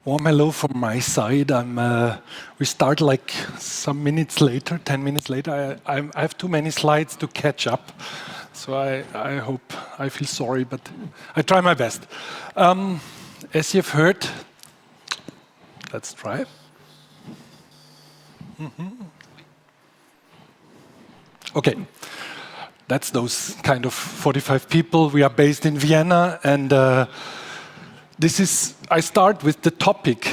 Warm hello from my side. We start like some minutes later, 10 minutes later. I have too many slides to catch up, so I hope, I feel sorry, but I try my best. As you've heard, let's try. Okay, that's those kind of 45 people. We are based in Vienna, and I start with the topic,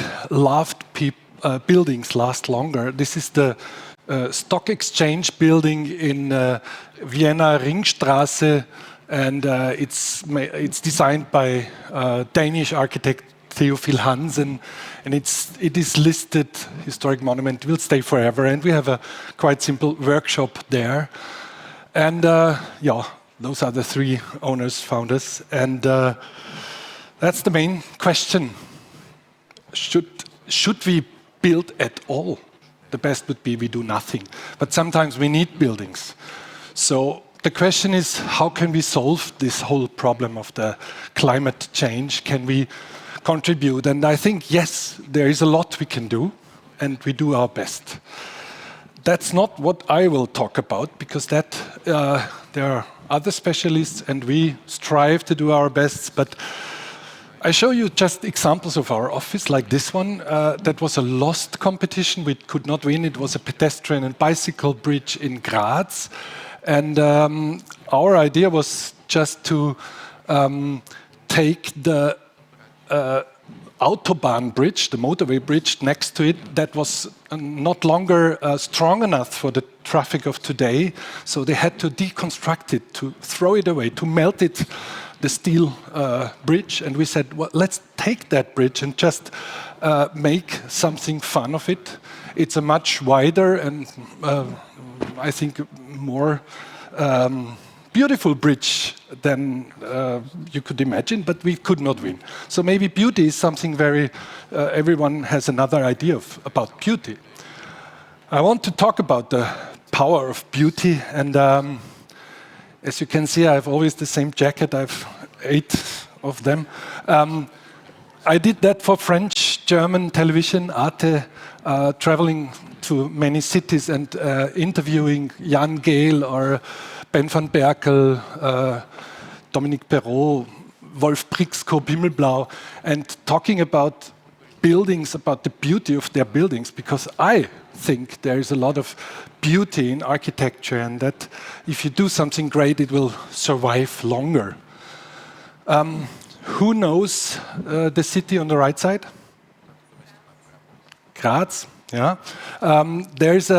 buildings last longer. This is the stock exchange building in Vienna Ringstraße, and it's designed by Danish architect Theophil Hansen, and it is listed historic monument, will stay forever, and we have a quite simple workshop there. And yeah, those are the three owners, founders, and that's the main question. Should we build at all? The best would be we do nothing. But sometimes we need buildings. So the question is, how can we solve this whole problem of the climate change? Can we contribute? And I think, yes, there is a lot we can do, and we do our best. That's not what I will talk about, because there are other specialists, and we strive to do our best. But I show you just examples of our office, like this one. That was a lost competition. We could not win. It was a pedestrian and bicycle bridge in Graz. And our idea was just to take the Autobahn bridge, the motorway bridge next to it, that was not longer strong enough for the traffic of today. So they had to deconstruct it, to throw it away, to melt it, the steel bridge, and we said, well, let's take that bridge and just make something fun of it. It's a much wider and I think more beautiful bridge than you could imagine, but we could not win. So maybe beauty is something very, everyone has another idea about beauty. I want to talk about the power of beauty, and as you can see, I have always the same jacket. I have 8 of them. I did that for French, German television, Arte, traveling to many cities and interviewing Jan Gehl or Ben van Berkel, Dominique Perrault, Wolf Brixco, Bimmelblau, and talking about buildings, about the beauty of their buildings, because I think there is a lot of beauty in architecture, and that if you do something great, it will survive longer. Who knows the city on the right side? Graz, yeah. There's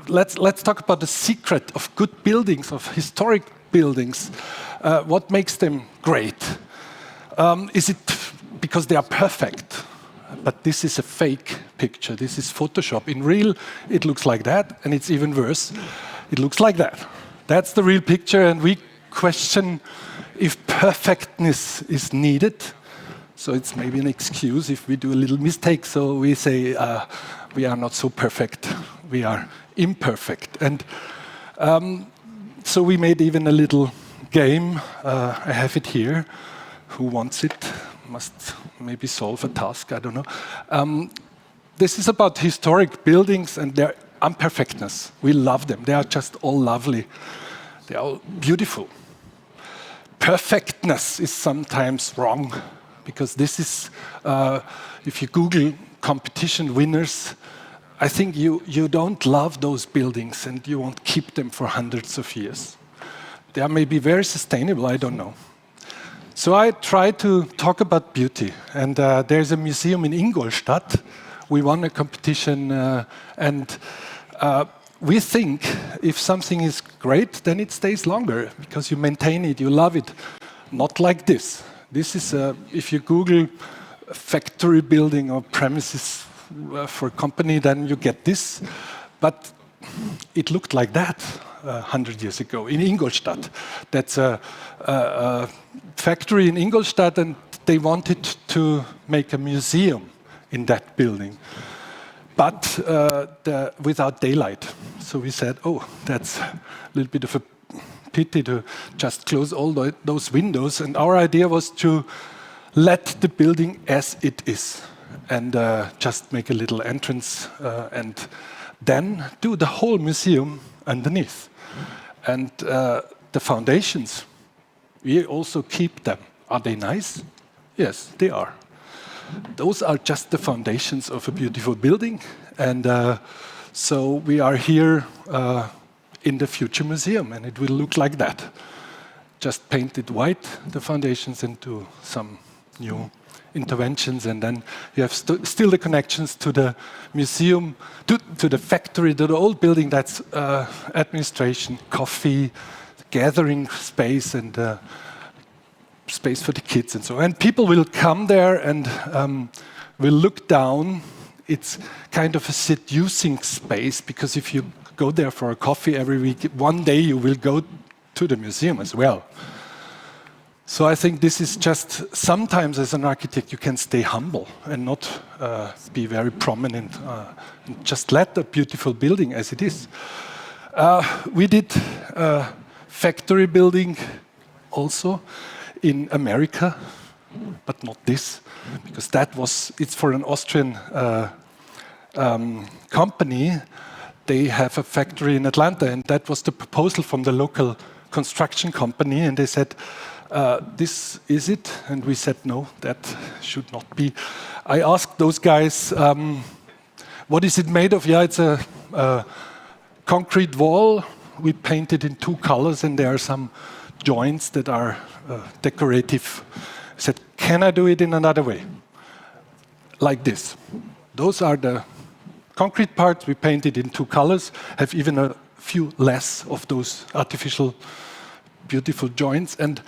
let's talk about the secret of good buildings, of historic buildings. What makes them great? Is it because they are perfect? But this is a fake picture. This is Photoshop. In real, it looks like that, and it's even worse. It looks like that. That's the real picture, and we question if perfectness is needed. So it's maybe an excuse if we do a little mistake. So we say we are not so perfect. We are imperfect. And so we made even a little game. I have it here. Who wants it? Must maybe solve a task, I don't know. This is about historic buildings and their imperfectness. We love them. They are just all lovely. They are all beautiful. Perfectness is sometimes wrong, because this is, if you Google competition winners, I think you don't love those buildings and you won't keep them for hundreds of years. They are maybe very sustainable, I don't know. So I try to talk about beauty, and there's a museum in Ingolstadt. We won a competition, and we think if something is great, then it stays longer, because you maintain it, you love it. Not like this. This is, if you Google factory building or premises for a company, then you get this. But it looked like that 100 years ago in Ingolstadt. That's a factory in Ingolstadt, and they wanted to make a museum in that building, but without daylight. So we said, oh, that's a little bit of a pity to just close all those windows. And our idea was to let the building as it is and just make a little entrance and then do the whole museum underneath. And the foundations, we also keep them. Are they nice? Yes, they are. Those are just the foundations of a beautiful building. And so we are here in the future museum, and it will look like that. Just paint it white, the foundations, and do some new interventions, and then you have still the connections to the museum, to the factory, to the old building. That's administration, coffee, gathering space, and space for the kids and so on. And people will come there and will look down. It's kind of a seducing space, because if you go there for a coffee every week, one day you will go to the museum as well. So I think this is just, sometimes as an architect you can stay humble and not be very prominent. Just let the beautiful building as it is. We did factory building also in America, but not this, because it's for an Austrian company. They have a factory in Atlanta, and that was the proposal from the local construction company, and they said, this is it? And we said, no, that should not be. I asked those guys, what is it made of? Yeah, it's a concrete wall. We painted in 2 colors, and there are some joints that are decorative. I said, can I do it in another way? Like this. Those are the concrete parts. We painted in 2 colors, have even a few less of those artificial, beautiful joints. And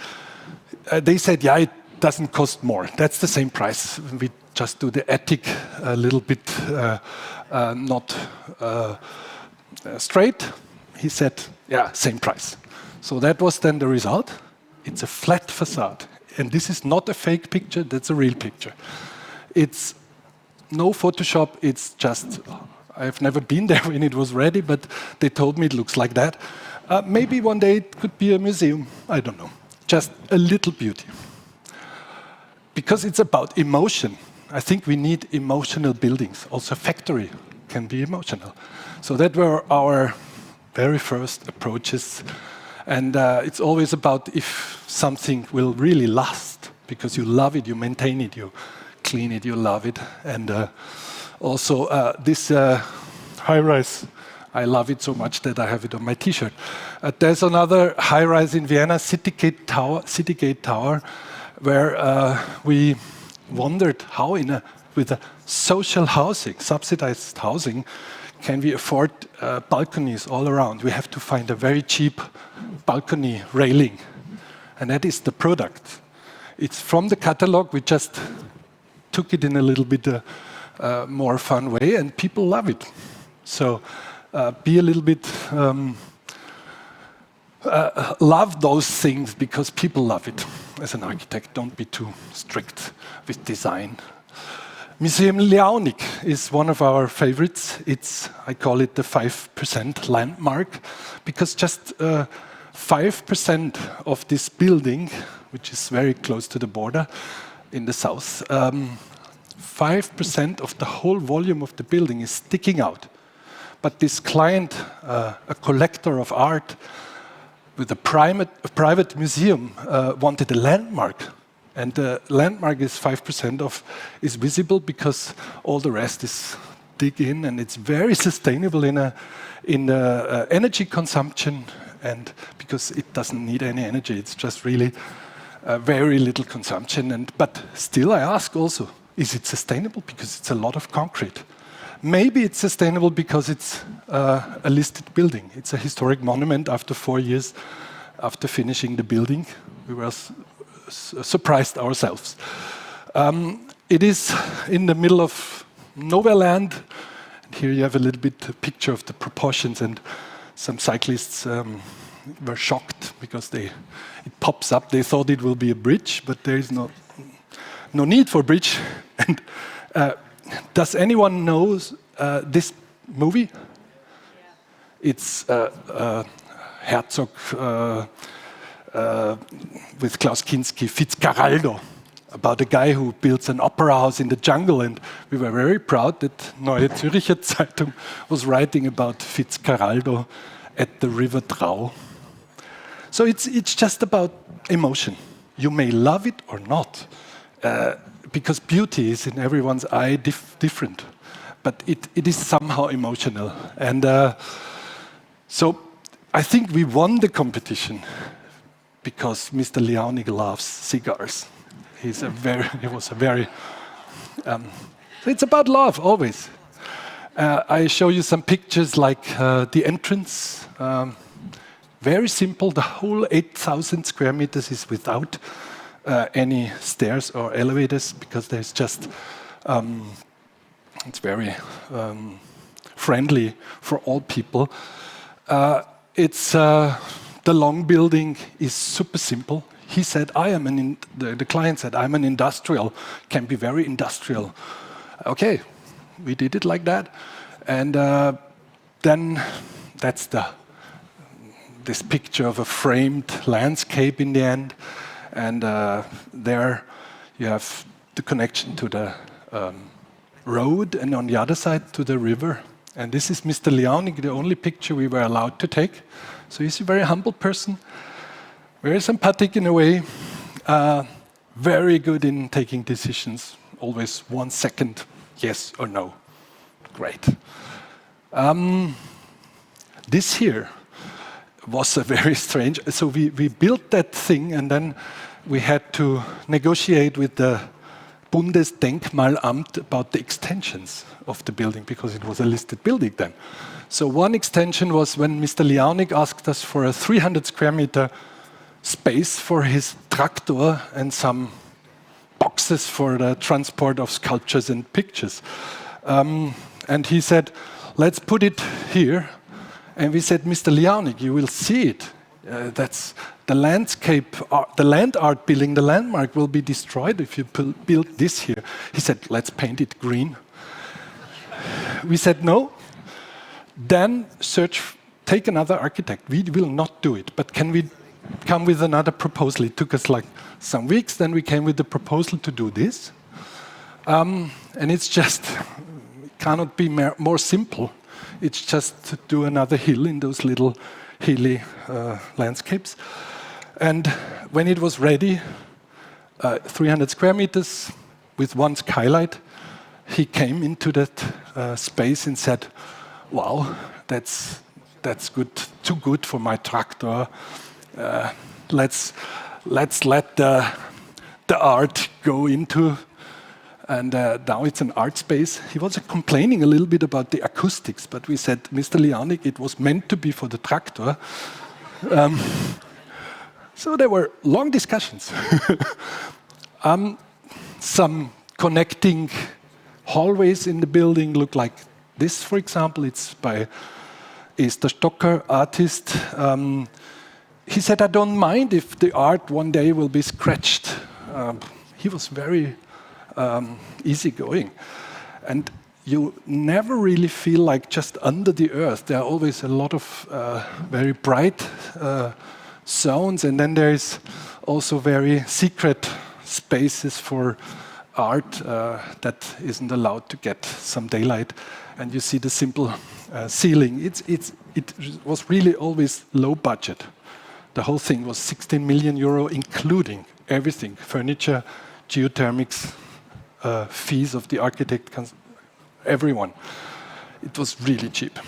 they said, yeah, it doesn't cost more. That's the same price. We just do the attic a little bit not straight. He said, yeah, same price. So that was then the result. It's a flat facade. And this is not a fake picture, that's a real picture. It's no Photoshop, it's just, I've never been there when it was ready, but they told me it looks like that. Maybe one day it could be a museum, I don't know. Just a little beauty. Because it's about emotion. I think we need emotional buildings. Also factory can be emotional. So that were our very first approaches. And it's always about if something will really last, because you love it, you maintain it, you clean it, you love it. And also this high-rise, I love it so much that I have it on my T-shirt. There's another high-rise in Vienna, Citygate Tower, where we wondered how with a social housing, subsidized housing, can we afford balconies all around? We have to find a very cheap balcony railing. And that is the product. It's from the catalog. We just took it in a little bit more fun way, and people love it. So be a little bit, love those things because people love it. As an architect, don't be too strict with design. Museum Leaunik is one of our favorites. I call it the 5% landmark, because just 5% of this building, which is very close to the border in the south, 5% of the whole volume of the building is sticking out. But this client, a collector of art with a private museum, wanted a landmark. And the landmark is 5% is visible, because all the rest is dig in, and it's very sustainable in energy consumption, and because it doesn't need any energy, it's just really very little consumption. But still, I ask also, is it sustainable? Because it's a lot of concrete. Maybe it's sustainable because it's a listed building. It's a historic monument. After 4 years after finishing the building, we were surprised ourselves. It is in the middle of nowhere land. And here you have a little bit a picture of the proportions, and some cyclists were shocked because it pops up. They thought it will be a bridge, but there is no need for a bridge. And does anyone know this movie? Yeah. It's Herzog with Klaus Kinski, Fitzcarraldo. about a guy who builds an opera house in the jungle, and we were very proud that Neue Zürcher Zeitung was writing about Fitzcarraldo at the River Drau. So it's just about emotion. You may love it or not, because beauty is in everyone's eye different, but it is somehow emotional. And so I think we won the competition because Mr. Liaunig loves cigars. He was a very. It's about love always. I show you some pictures like the entrance. Very simple. The whole 8,000 square meters is without any stairs or elevators because there's just. It's very friendly for all people. It's the long building is super simple. He said, the client said, I'm an industrial, can be very industrial. Okay, we did it like that. And then that's this picture of a framed landscape in the end. And there you have the connection to the road, and on the other side to the river. And this is Mr. Liaunig, the only picture we were allowed to take. So he's a very humble person, very sympathetic in a way, very good in taking decisions, always 1 second, yes or no. Great. This here was a very strange, so we built that thing and then we had to negotiate with the Bundesdenkmalamt about the extensions of the building because it was a listed building then. So one extension was when Mr. Liaunig asked us for a 300 square meter space for his tractor and some boxes for the transport of sculptures and pictures. And he said, let's put it here. And we said, Mr. Liaunig, you will see it. That's the landscape, the land art building, the landmark will be destroyed if you build this here. He said, let's paint it green. We said, no. Then take another architect. We will not do it, but can we come with another proposal? It took us like some weeks, then we came with the proposal to do this. And it's just, it cannot be more simple. It's just to do another hill in those little hilly landscapes. And when it was ready, 300 square meters with one skylight, he came into that space and said, wow, that's good, too good for my tractor. Let's let the art go into, and now it's an art space. He was complaining a little bit about the acoustics, but we said, Mr. Liaunig, it was meant to be for the tractor. So there were long discussions. Some connecting hallways in the building look like this, for example. It's by Esther Stocker, artist. He said, I don't mind if the art one day will be scratched. He was very easygoing. And you never really feel like just under the earth. There are always a lot of very bright zones, and then there is also very secret spaces for art that isn't allowed to get some daylight. And you see the simple ceiling. It was really always low budget. The whole thing was 16 million euro, including everything, furniture, geothermics, fees of the architect, everyone. It was really cheap.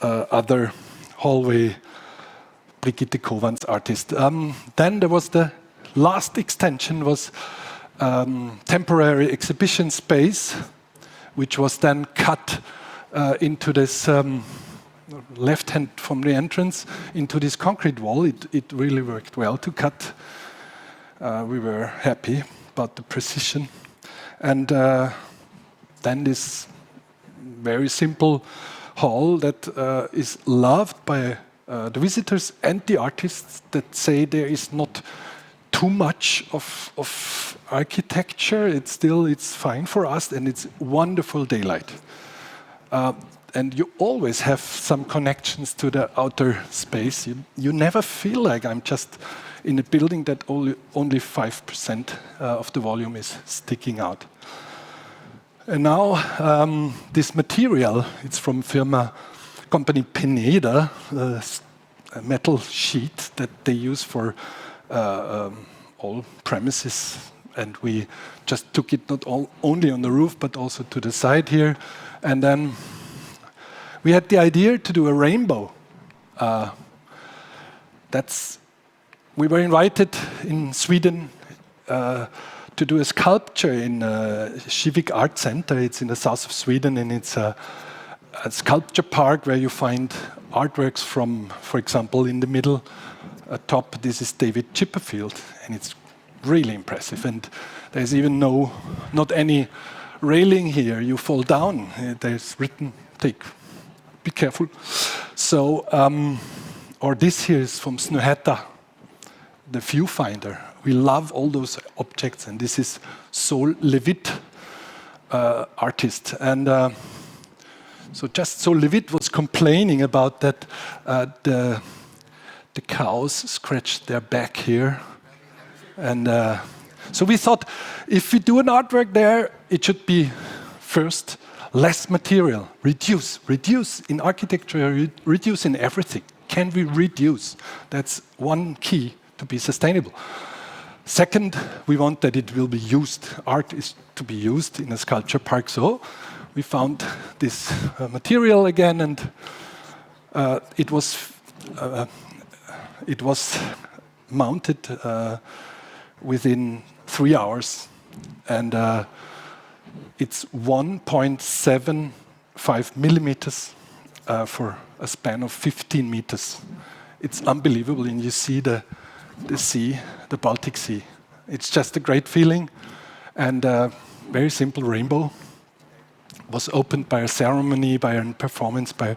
Other hallway, Brigitte Kovan's artist. Then there was the last extension was temporary exhibition space, which was then cut into this left hand from the entrance into this concrete wall. It really worked well to cut. We were happy about the precision. And then this very simple hall that is loved by the visitors and the artists that say there is not too much of architecture. It's fine for us, and it's wonderful daylight. And you always have some connections to the outer space. You never feel like I'm just in a building that only 5% of the volume is sticking out. And now this material, it's from company Pineda, a metal sheet that they use for all premises, and we just took it not only on the roof but also to the side here. And then we had the idea to do a rainbow. We were invited in Sweden to do a sculpture in Civic Art Center. It's in the south of Sweden, and it's a sculpture park where you find artworks from, for example, in the middle top, this is David Chipperfield, and it's really impressive. And there's even not any railing here. You fall down. There's written, be careful. So, or this here is from Snøhetta, the viewfinder. We love all those objects, and this is Sol Levitt, artist. And so Levitt was complaining about that the cows scratched their back here. And so we thought, if we do an artwork there, it should be first less material, reduce in architecture, reduce in everything. Can we reduce? That's one key to be sustainable. Second, we want that it will be used. Art is to be used in a sculpture park. So we found this material again, and it was mounted within 3 hours, and it's 1.75 millimeters for a span of 15 meters. It's unbelievable, and you see the sea, the Baltic Sea. It's just a great feeling, and a very simple rainbow was opened by a ceremony, by a performance by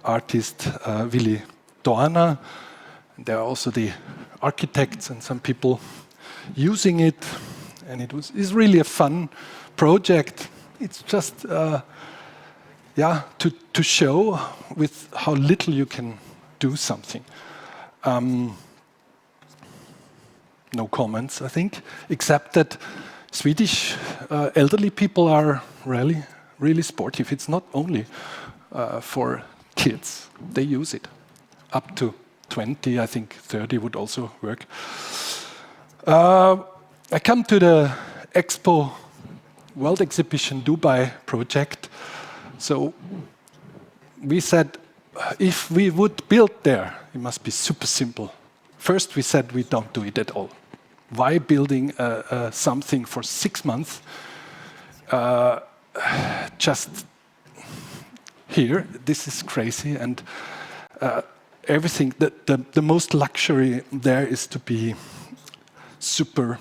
artist Willy Doana. There are also the architects and some people using it, and it's really a fun project. It's just to show with how little you can do something. No comments, I think, except that Swedish elderly people are really sportive. It's not only for kids. They use it. Up to 20, I think 30 would also work. I come to the Expo World Exhibition Dubai project. So we said, if we would build there, it must be super simple. First, we said we don't do it at all. Why building something for 6 months just here? This is crazy, and everything. The most luxury there is to be super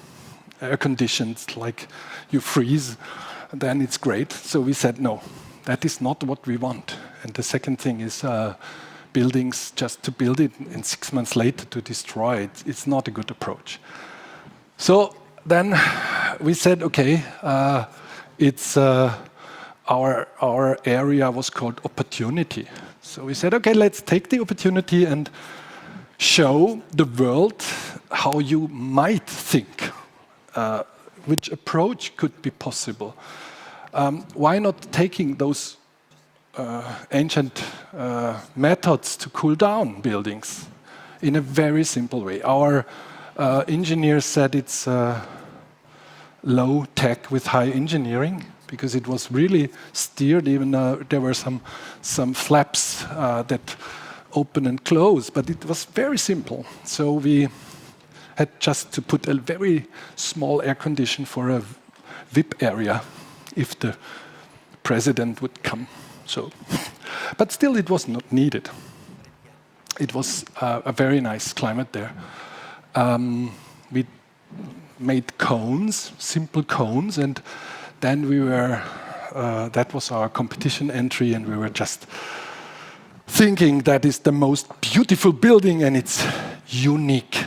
air conditioned, like you freeze, then it's great. So we said no, that is not what we want. And the second thing is buildings just to build it and 6 months later to destroy it. It's not a good approach. So then we said, okay, it's our area was called opportunity. So we said, okay, let's take the opportunity and show the world how you might think, which approach could be possible. Why not taking those ancient methods to cool down buildings in a very simple way? Our engineers said it's low tech with high engineering, because it was really steered. Even there were some flaps that open and close, but it was very simple. So we had just to put a very small air condition for a VIP area if the president would come. So, but still, it was not needed. It was a very nice climate there. We made cones, simple cones, and then we were, that was our competition entry, and we were just thinking that is the most beautiful building and it's unique.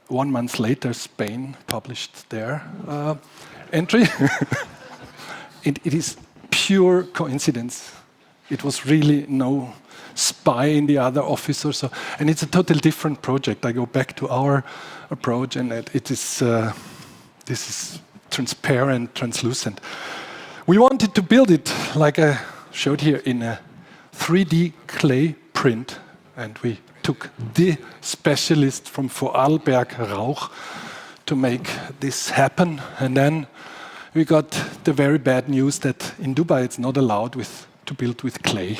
1 month later, Spain published their entry. It is pure coincidence. It was really no spy in the other office or so. And it's a totally different project. I go back to our approach, and this is transparent, translucent. We wanted to build it, like I showed here, in a 3D clay print. And we took the specialist from Vorarlberg, Rauch, to make this happen. And then we got the very bad news that in Dubai it's not allowed to build with clay.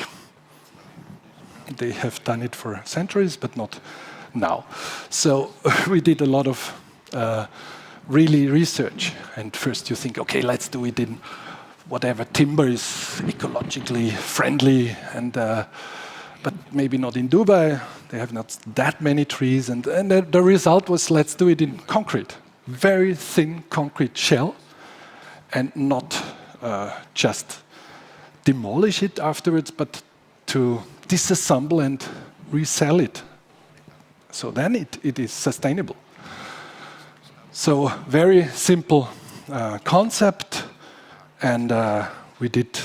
They have done it for centuries, but not now. So we did a lot of really research. And first you think, okay, let's do it in whatever timber is ecologically friendly, and but maybe not in Dubai. They have not that many trees. And the result was, let's do it in concrete. Very thin concrete shell, and not just demolish it afterwards, but to disassemble and resell it. So then it is sustainable. So very simple concept, and we did.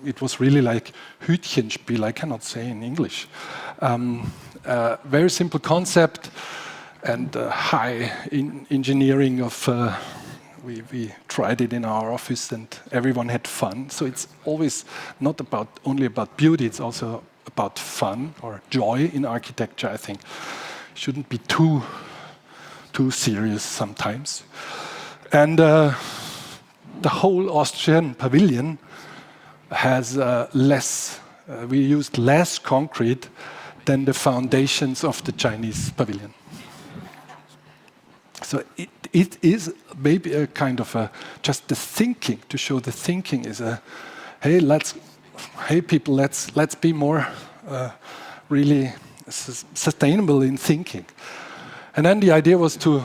It was really like Hütchenspiel. I cannot say in English. Very simple concept, and high engineering of. We tried it in our office, and everyone had fun. So it's always not only about beauty, it's also about fun or joy in architecture, I think. Shouldn't be too serious sometimes. And the whole Austrian pavilion has we used less concrete than the foundations of the Chinese pavilion. So it is maybe a kind of just the thinking, to show the thinking is hey people, let's be more really sustainable in thinking. And then the idea was to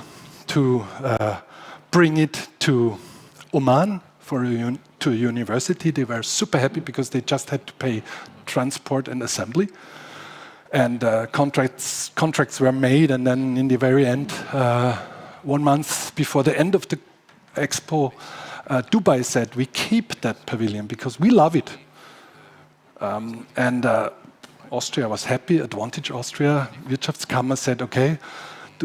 bring it to Oman to a university. They were super happy because they just had to pay transport and assembly. And contracts were made, and then in the very end, 1 month before the end of the expo, Dubai said, we keep that pavilion because we love it. And Austria was happy, Advantage Austria, Wirtschaftskammer said, okay,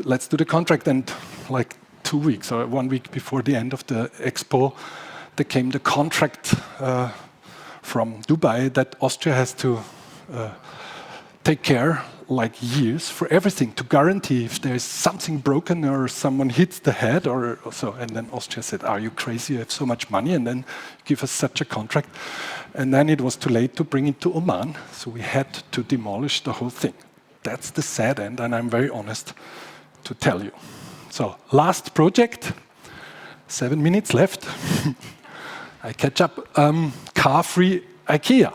let's do the contract. And like 2 weeks or 1 week before the end of the expo, there came the contract from Dubai that Austria has to take care, like years, for everything, to guarantee if there's something broken or someone hits the head or so. And then Austria said, are you crazy? You have so much money, and then give us such a contract. And then it was too late to bring it to Oman, so we had to demolish the whole thing. That's the sad end, and I'm very honest to tell you. So last project, 7 minutes left. I catch up. Car-free IKEA.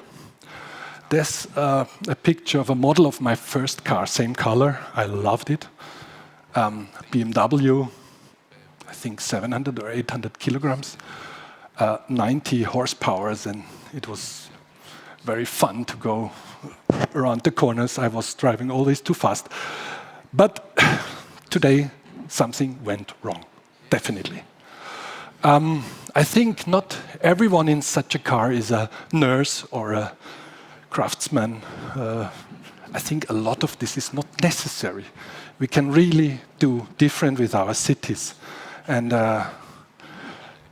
There's a picture of a model of my first car, same color. I loved it. BMW, I think 700 or 800 kilograms, 90 horsepowers, and it was very fun to go around the corners. I was driving always too fast. But today, something went wrong, definitely. I think not everyone in such a car is a nurse or a craftsman. I think a lot of this is not necessary. We can really do different with our cities. And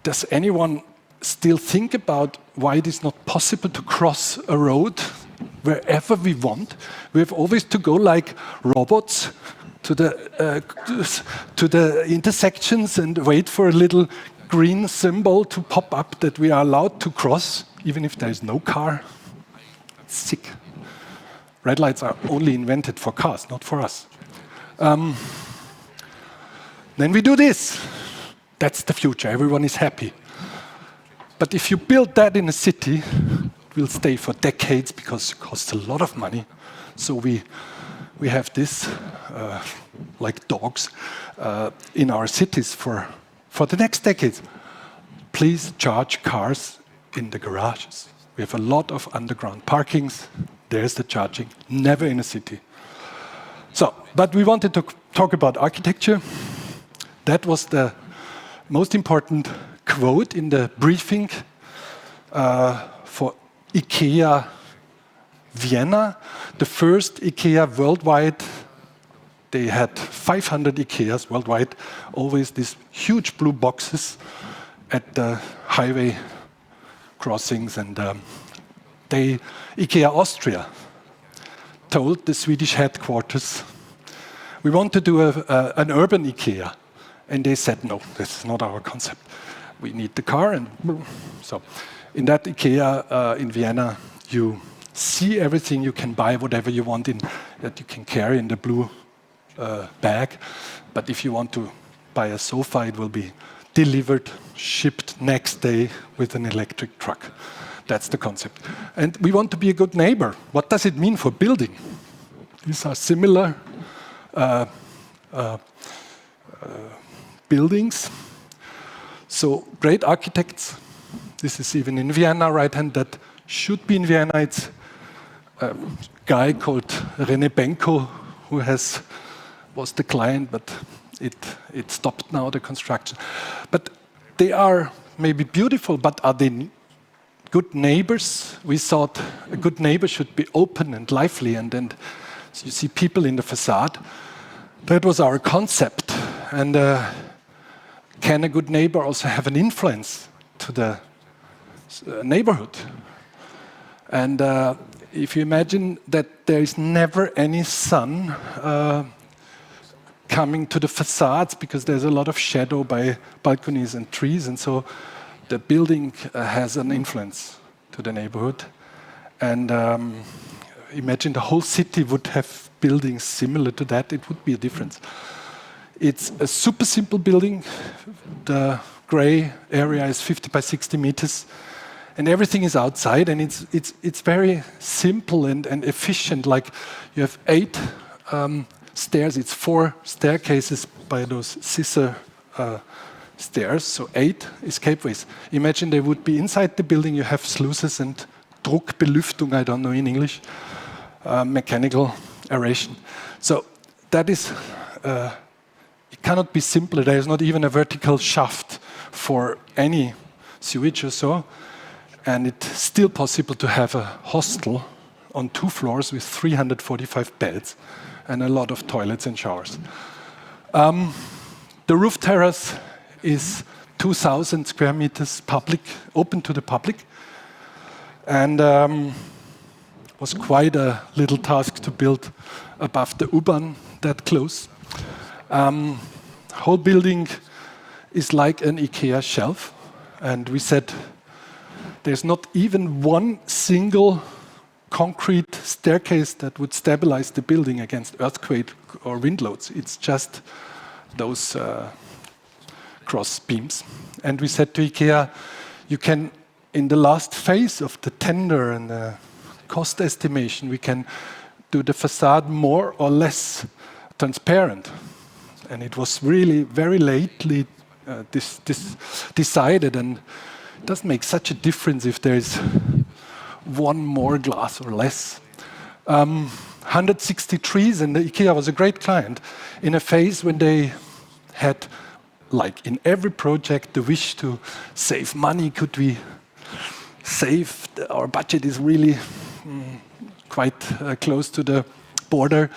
does anyone still think about why it is not possible to cross a road wherever we want? We have always to go like robots to the intersections and wait for a little green symbol to pop up that we are allowed to cross, even if there is no car. Sick. Red lights are only invented for cars, not for us. Then we do this. That's the future. Everyone is happy. But if you build that in a city, it will stay for decades because it costs a lot of money. So we have this, like dogs, in our cities for the next decades. Please charge cars in the garages. We have a lot of underground parkings. There's the charging, never in a city. So, but we wanted to talk about architecture. That was the most important quote in the briefing for IKEA Vienna, the first IKEA worldwide. They had 500 IKEAs worldwide, always these huge blue boxes at the highway crossings. And IKEA Austria told the Swedish headquarters, we want to do an urban IKEA. And they said, no, this is not our concept. We need the car. And so in that IKEA in Vienna, you see everything, you can buy whatever you want that you can carry in the blue bag. But if you want to buy a sofa, it will be delivered, shipped next day with an electric truck. That's the concept. And we want to be a good neighbor. What does it mean for building? These are similar buildings. So great architects. This is even in Vienna, right hand, that should be in Vienna. It's a guy called René Benko who was the client, but it stopped now, the construction. But they are maybe beautiful, but are they good neighbors? We thought a good neighbor should be open and lively, and then you see people in the facade. That was our concept. And can a good neighbor also have an influence to the neighborhood? And if you imagine that there is never any sun coming to the facades because there's a lot of shadow by balconies and trees, and so the building has an influence to the neighborhood. And imagine the whole city would have buildings similar to that. It would be a difference. It's a super simple building. The gray area is 50 by 60 meters, and everything is outside, and it's very simple and efficient. Like you have 8 stairs. It's 4 staircases by those scissor stairs, so 8 escapeways. Imagine they would be inside the building. You have sluices and Druckbelüftung, I don't know in English, mechanical aeration. So that is, it cannot be simpler. There is not even a vertical shaft for any sewage or so. And it's still possible to have a hostel on 2 floors with 345 beds and a lot of toilets and showers. The roof terrace is 2,000 square meters public, open to the public. And was quite a little task to build above the U-Bahn that close. Whole building is like an IKEA shelf. And we said, there's not even one single concrete staircase that would stabilize the building against earthquake or wind loads. It's just those cross beams. And we said to IKEA, you can, in the last phase of the tender and the cost estimation, we can do the facade more or less transparent. And it was really very lately decided, and it doesn't make such a difference if there is one more glass or less. 160 trees, and the IKEA was a great client in a phase when they had, like in every project, the wish to save money. Could we save? Our budget is really quite close to the border.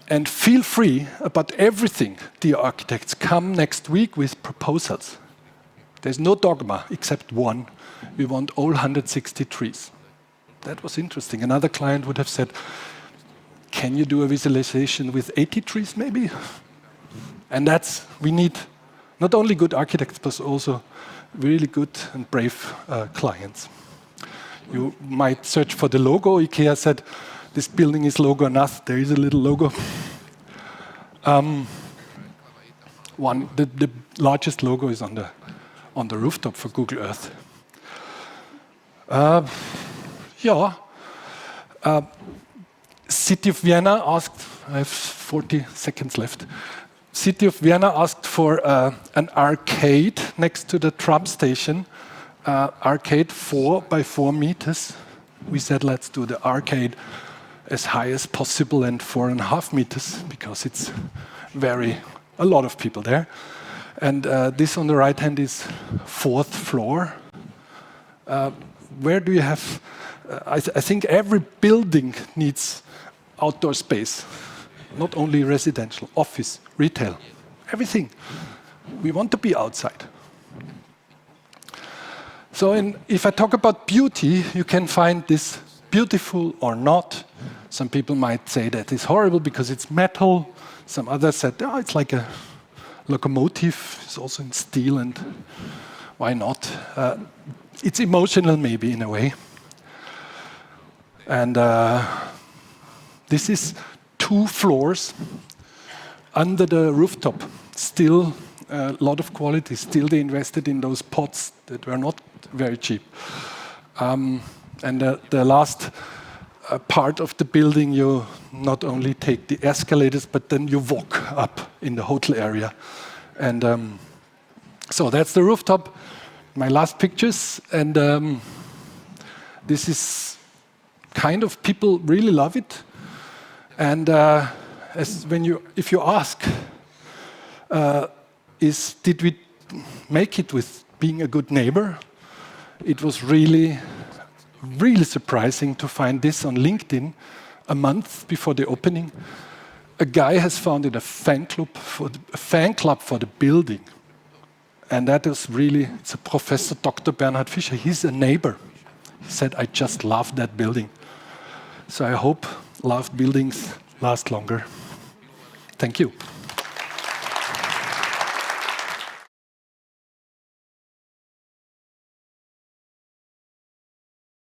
And feel free about everything, dear architects. Come next week with proposals. There's no dogma except one. We want all 160 trees. That was interesting. Another client would have said, can you do a visualization with 80 trees maybe? And we need not only good architects, but also really good and brave clients. You might search for the logo. IKEA said, this building is logo enough. There is a little logo. The largest logo is on the rooftop for Google Earth. City of Vienna asked, I have 40 seconds left. City of Vienna asked for an arcade next to the tram station. Arcade 4 by 4 meters. We said, let's do the arcade as high as possible and 4.5 meters, because it's a lot of people there. And this on the right hand is 4th floor. Where do you have I think every building needs outdoor space, not only residential, office, retail, everything. We want to be outside. So if I talk about beauty, you can find this beautiful or not. Some people might say that it's horrible because it's metal. Some others said, oh, it's like a locomotive. It's also in steel, and why not? It's emotional, maybe, in a way. And this is 2 floors under the rooftop. Still a lot of quality. Still they invested in those pots that were not very cheap. And the last part of the building, you not only take the escalators, but then you walk up in the hotel area. And so that's the rooftop. My last pictures. And this is kind of, people really love it. And if you ask, did we make it with being a good neighbor? It was really, really surprising to find this on LinkedIn a month before the opening. A guy has founded a fan club for the building. And that is really, it's a Professor Dr. Bernhard Fischer. He's a neighbor. He said, I just love that building. So I hope loved buildings last longer. Thank you.